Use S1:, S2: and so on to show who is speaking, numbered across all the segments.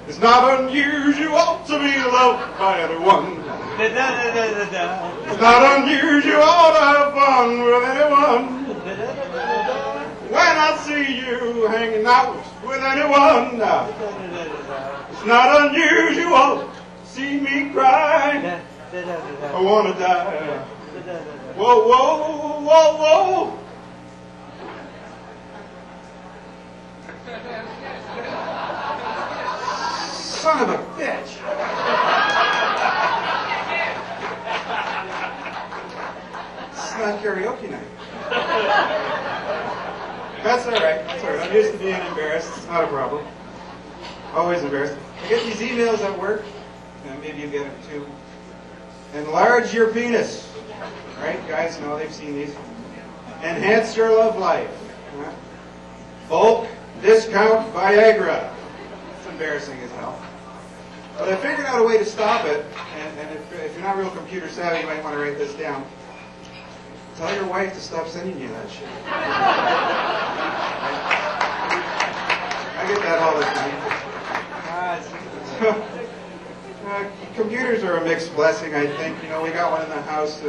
S1: It's not unusual to be loved by anyone. It's not unusual to have fun with anyone. When I see you hanging out with anyone, it's not unusual to see me cry. I want to die. Whoa, whoa, whoa, whoa. Son of a bitch. It's not karaoke night. That's all right. That's all right. I'm used to being embarrassed. It's not a problem. Always embarrassed. I get these emails at work. Maybe you get them too. Enlarge your penis. Right? Guys know they've seen these. Enhance your love life. Bulk discount Viagra. It's embarrassing as hell. But I figured out a way to stop it. And if you're not real computer savvy, you might want to write this down. Tell your wife to stop sending you that shit. I get that all the time. Computers are a mixed blessing, I think. You know, we got one in the house.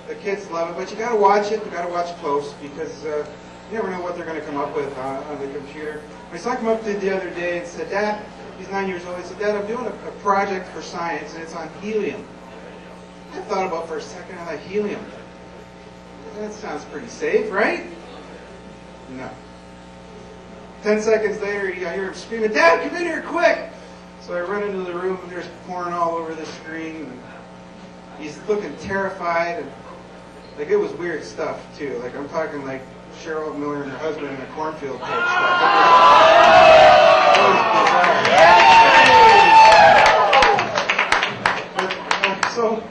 S1: The kids love it, but you got to watch it. You got to watch close because you never know what they're going to come up with on the computer. My son came up to the other day and said, "Dad," he's 9 years old. He said, "Dad, I'm doing a project for science, and it's on helium." I thought about for a second, I thought, helium. That sounds pretty safe, right? No. 10 seconds later, I hear him screaming, "Dad, come in here, quick!" So I run into the room, and there's porn all over the screen. And he's looking terrified, and like it was weird stuff too. Like I'm talking like Cheryl Miller and her husband in a cornfield type stuff. It was bizarre. So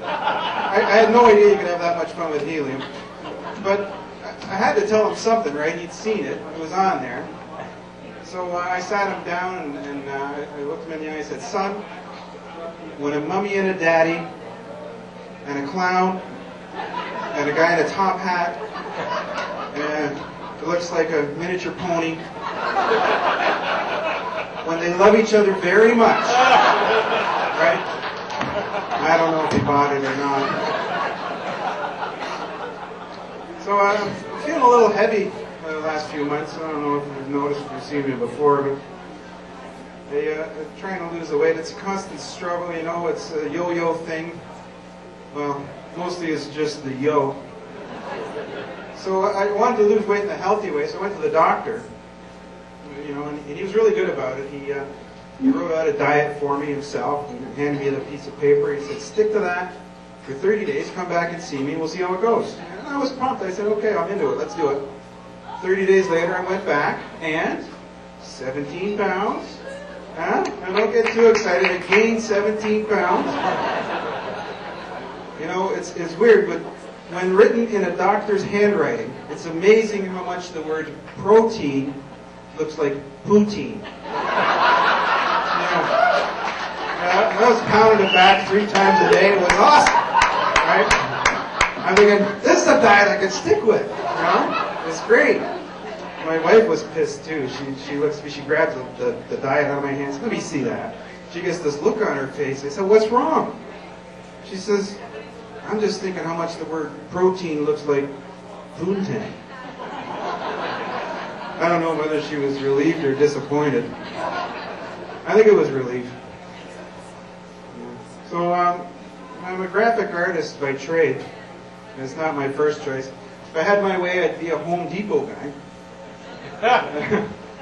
S1: I had no idea you could have that much fun with helium, but I had to tell him something, right? He'd seen it. It was on there. So I sat him down and I looked him in the eye and I said, "Son, when a mummy and a daddy and a clown and a guy in a top hat and it looks like a miniature pony, when they love each other very much," right? I don't know if he bought it or not. So I'm feeling a little heavy the last few months. I don't know if you've noticed if you've seen me before, but I'm trying to lose the weight. It's a constant struggle, you know. It's a yo-yo thing. Well, mostly it's just the yo. So I wanted to lose weight in a healthy way, so I went to the doctor. You know, and he was really good about it. He wrote out a diet for me himself and handed me the piece of paper. He said, "Stick to that for 30 days, come back and see me, and we'll see how it goes." And I was pumped. I said, "Okay, I'm into it. Let's do it." 30 days later, I went back, and 17 pounds. Huh? I don't get too excited. I gained 17 pounds. You know, it's weird, but when written in a doctor's handwriting, it's amazing how much the word protein looks like poutine. I was pounding it back 3 times a day. It was awesome, right? I'm thinking, this is a diet I could stick with, you know? It's great. My wife was pissed too. She looks at me, she grabs the diet out of my hands. "Let me see that." She gets this look on her face. I said, "What's wrong?" She says, "I'm just thinking how much the word protein looks like poontang." I don't know whether she was relieved or disappointed. I think it was relief. So I'm a graphic artist by trade. It's not my first choice. If I had my way, I'd be a Home Depot guy.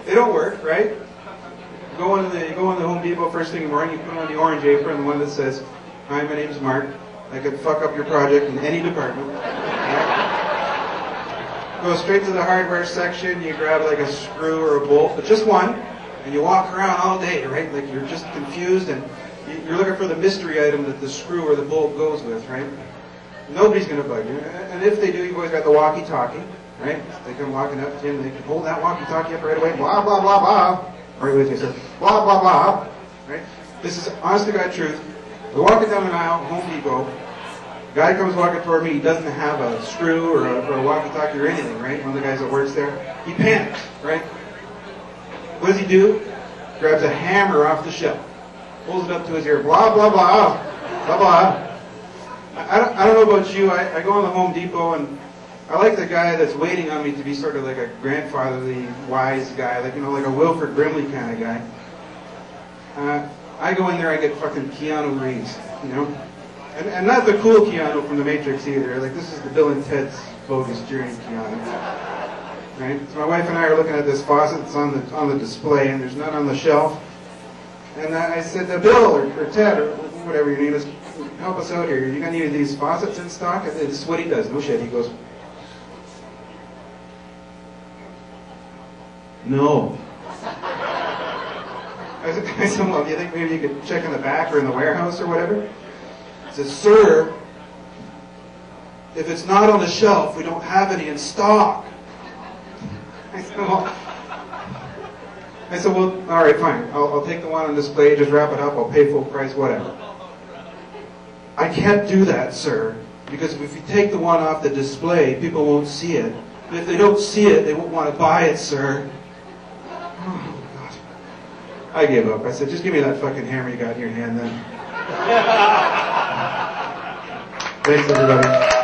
S1: They don't work, right? You go into the Home Depot first thing in the morning, you put on the orange apron, the one that says, "Hi, my name's Mark. I could fuck up your project in any department." Right? Go straight to the hardware section, you grab like a screw or a bolt, but just one, and you walk around all day, right? Like you're just confused and you're looking for the mystery item that the screw or the bolt goes with, right? Nobody's going to bug you. And if they do, you've always got the walkie-talkie, right? They come walking up to you and they can hold that walkie-talkie up right away. Blah, blah, blah, blah. Are you with me, sir? Blah, blah, blah. Right? This is honest to God truth. We're walking down an aisle, Home Depot. Guy comes walking toward me. He doesn't have a screw or a walkie-talkie or anything, right? One of the guys that works there. He panics, right? What does he do? grabs a hammer off the shelf, pulls it up to his ear, blah, blah, blah, blah, blah. I don't know about you, I go on the Home Depot and I like the guy that's waiting on me to be sort of like a grandfatherly, wise guy, like, you know, like a Wilford Brimley kind of guy. I go in there, I get fucking Keanu Reeves, you know? And not the cool Keanu from The Matrix either. Like, this is the Bill and Ted's Bogus Journey Keanu. Right? So my wife and I are looking at this faucet. It's on the display, and there's none on the shelf. And I said, Bill or Ted or whatever your name is, help us out here. You got any of these faucets in stock? And this is what he does. No shit. He goes, no. I said, well, do you think maybe you could check in the back or in the warehouse or whatever? He says, sir, if it's not on the shelf, we don't have any in stock. I said, well, all right, fine. I'll take the one on display, just wrap it up, I'll pay full price, whatever. I can't do that, sir, because if you take the one off the display, people won't see it. And if they don't see it, they won't want to buy it, sir. Oh, God. I gave up. I said, just give me that fucking hammer you got in your hand then. Thanks, everybody.